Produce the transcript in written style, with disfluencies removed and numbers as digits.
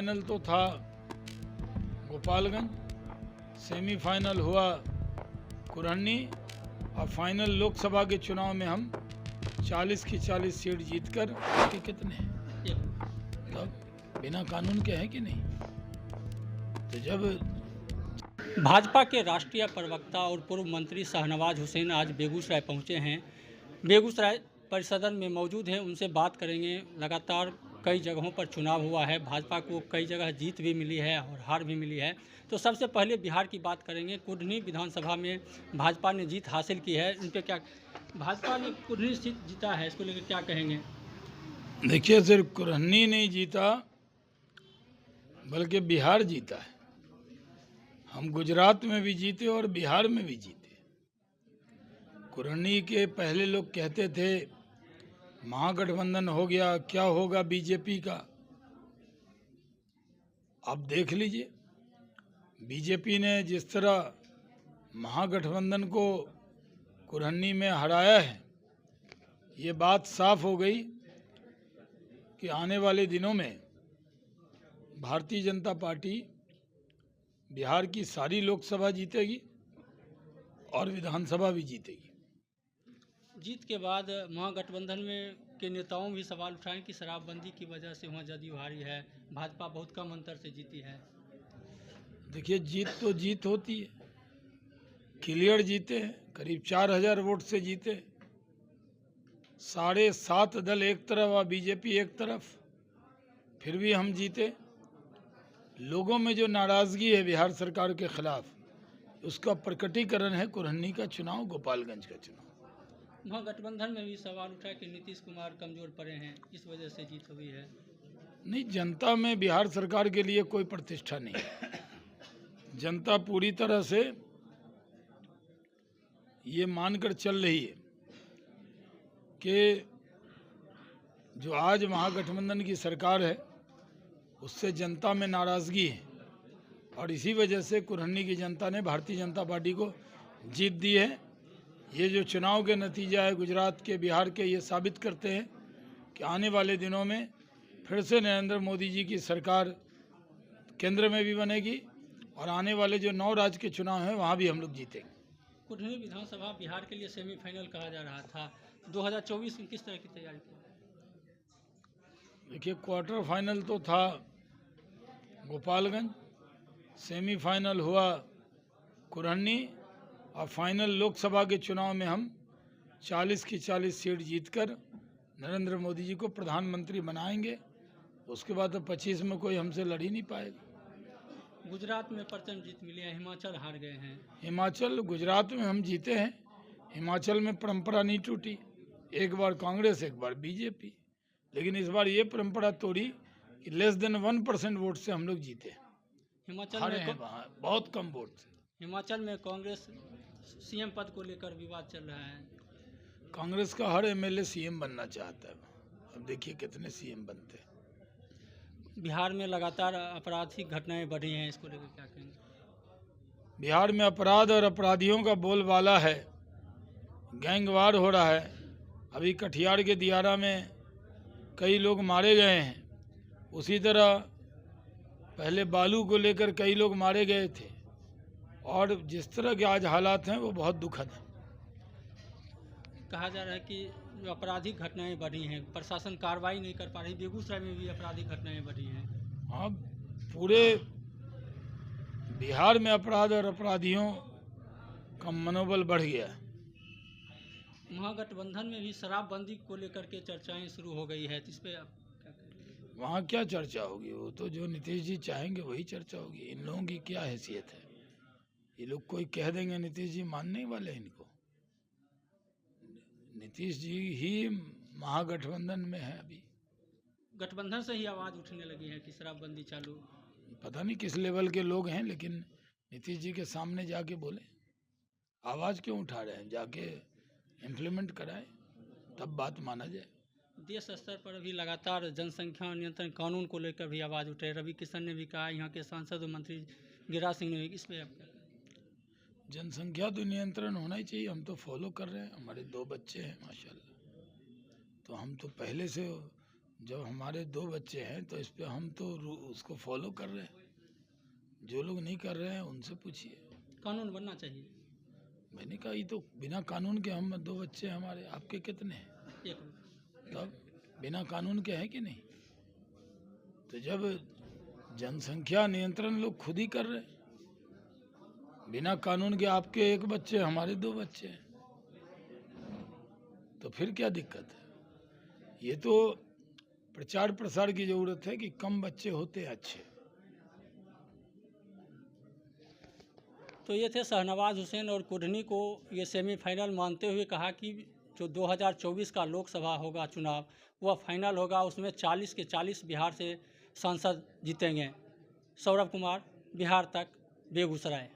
Final तो था Gopalganj, semifinal हुआ कुरहनी और फाइनल लोकसभा के चुनाव में हम 40 की 40 सीट जीतकर के कितने तब बिना कानून के हैं कि नहीं। तो जब भाजपा के राष्ट्रीय प्रवक्ता और पूर्व मंत्री शाहनवाज हुसैन आज बेगूसराय पहुंचे हैं, बेगूसराय परिसदन में मौजूद हैं, उनसे बात करेंगे। लगातार कई जगहों पर चुनाव हुआ है, भाजपा को कई जगह जीत भी मिली है और हार भी मिली है। तो सबसे पहले बिहार की बात करेंगे। कुढ़नी विधानसभा में भाजपा ने जीत हासिल की है, इन पर क्या भाजपा ने कुढ़नी सीट जीता है, इसको लेकर क्या कहेंगे? देखिए, सिर्फ कुरहनी नहीं जीता बल्कि बिहार जीता है। हम गुजरात में भी जीते और बिहार में भी जीते। कुरहनी के पहले लोग कहते थे महागठबंधन हो गया, क्या होगा बीजेपी का। अब देख लीजिए, बीजेपी ने जिस तरह महागठबंधन को कुरहनी में हराया है, ये बात साफ हो गई कि आने वाले दिनों में भारतीय जनता पार्टी बिहार की सारी लोकसभा जीतेगी और विधानसभा भी जीतेगी। जीत के बाद महागठबंधन में के नेताओं भी सवाल उठाएं कि शराबबंदी की वजह से वहाँ जदयू हारी है, भाजपा बहुत कम अंतर से जीती है। देखिए, जीत तो जीत होती है, क्लियर जीते हैं, करीब 4000 वोट से जीते। 7.5 दल एक तरफ और बीजेपी एक तरफ, फिर भी हम जीते। लोगों में जो नाराजगी है बिहार सरकार के खिलाफ, उसका प्रकटीकरण है कुरहनी का चुनाव, गोपालगंज का चुनाव। महागठबंधन में भी सवाल उठा कि नीतीश कुमार कमजोर पड़े हैं, इस वजह से जीत हुई है। नहीं, जनता में बिहार सरकार के लिए कोई प्रतिष्ठा नहीं है। जनता पूरी तरह से ये मानकर चल रही है कि जो आज महागठबंधन की सरकार है उससे जनता में नाराज़गी है और इसी वजह से कुरहनी की जनता ने भारतीय जनता पार्टी को जीत दी है। ये जो चुनाव के नतीजा है गुजरात के, बिहार के, ये साबित करते हैं कि आने वाले दिनों में फिर से नरेंद्र मोदी जी की सरकार केंद्र में भी बनेगी और आने वाले जो 9 राज्य के चुनाव हैं वहाँ भी हम लोग जीतेंगे। कुढ़नी विधानसभा बिहार के लिए सेमीफाइनल कहा जा रहा था, 2024 में किस तरह की तैयारी की? देखिए, क्वार्टर फाइनल तो था गोपालगंज, सेमीफाइनल हुआ कुरहनी और फाइनल लोकसभा के चुनाव में हम 40 की 40 सीट जीतकर नरेंद्र मोदी जी को प्रधानमंत्री बनाएंगे। उसके बाद तो 25 में कोई हमसे लड़ ही नहीं पाएगा। गुजरात में प्रचंड जीत मिली है, हिमाचल हार गए हैं। हिमाचल, गुजरात में हम जीते हैं, हिमाचल में परंपरा नहीं टूटी, एक बार कांग्रेस एक बार बीजेपी, लेकिन इस बार ये परंपरा तोड़ी कि लेस देन 1% वोट से हम लोग जीते। हिमाचल हारे में हैं वहाँ बहुत कम वोट से। हिमाचल में कांग्रेस सीएम पद को लेकर विवाद चल रहा है। कांग्रेस का हर एमएलए सीएम बनना चाहता है, अब देखिए कितने सीएम बनते हैं। बिहार में लगातार आपराधिक घटनाएं बढ़ी हैं, इसको लेकर क्या कहेंगे? बिहार में अपराध और अपराधियों का बोलबाला है, गैंगवार हो रहा है। अभी कटिहार के दियारा में कई लोग मारे गए हैं, उसी तरह पहले बालू को लेकर कई लोग मारे गए थे और जिस तरह के आज हालात हैं वो बहुत दुखद है। कहा जा रहा है कि जो आपराधिक घटनाएं बढ़ी हैं, प्रशासन कार्रवाई नहीं कर पा रही, बेगूसराय में भी आपराधिक घटनाएं बढ़ी हैं। हाँ, पूरे बिहार में अपराध और अपराधियों का मनोबल बढ़ गया है। महागठबंधन में भी शराबबंदी को लेकर के चर्चाएं शुरू हो गई है, तो इस पर आप क्या कहेंगे? वहाँ क्या चर्चा होगी, वो तो जो नीतीश जी चाहेंगे वही चर्चा होगी। इन लोगों की क्या हैसियत है, ये लोग कोई कह देंगे नीतीश जी मानने वाले इनको। नीतीश जी ही महागठबंधन में है अभी। गठबंधन से ही आवाज़ उठने लगी है कि शराबबंदी चालू। पता नहीं किस लेवल के लोग हैं, लेकिन नीतीश जी के सामने जाके बोले, आवाज़ क्यों उठा रहे हैं, जाके इम्प्लीमेंट कराए तब बात माना जाए। देश स्तर पर अभी लगातार जनसंख्या नियंत्रण कानून को लेकर भी आवाज़ उठ रही है। रवि किशन ने भी कहा, यहाँ के सांसद और मंत्री गिरिराज सिंह ने भी, इस पर आप क्या कहें? जनसंख्या तो नियंत्रण होना ही चाहिए, हम तो फॉलो कर रहे हैं, हमारे 2 बच्चे हैं माशाल्लाह, तो हम तो पहले से जब हमारे 2 बच्चे हैं तो इस पे हम तो उसको फॉलो कर रहे हैं। जो लोग नहीं कर रहे हैं उनसे पूछिए। कानून बनना चाहिए। मैंने कहा ये तो बिना कानून के, हम 2 बच्चे हैं हमारे, आपके कितने हैं? एक तब बिना कानून के है कि नहीं? तो जब जनसंख्या नियंत्रण लोग खुद ही कर रहे हैं, बिना कानून के आपके 1 बच्चे, हमारे 2 बच्चे हैं, तो फिर क्या दिक्कत है? ये तो प्रचार प्रसार की जरूरत है कि कम बच्चे होते अच्छे। तो ये थे शाहनवाज हुसैन, और कुढ़नी को ये सेमीफाइनल मानते हुए कहा कि जो 2024 का लोकसभा होगा चुनाव, वह फाइनल होगा, उसमें 40 के 40 बिहार से सांसद जीतेंगे। सौरभ कुमार, बिहार तक, बेगूसराय।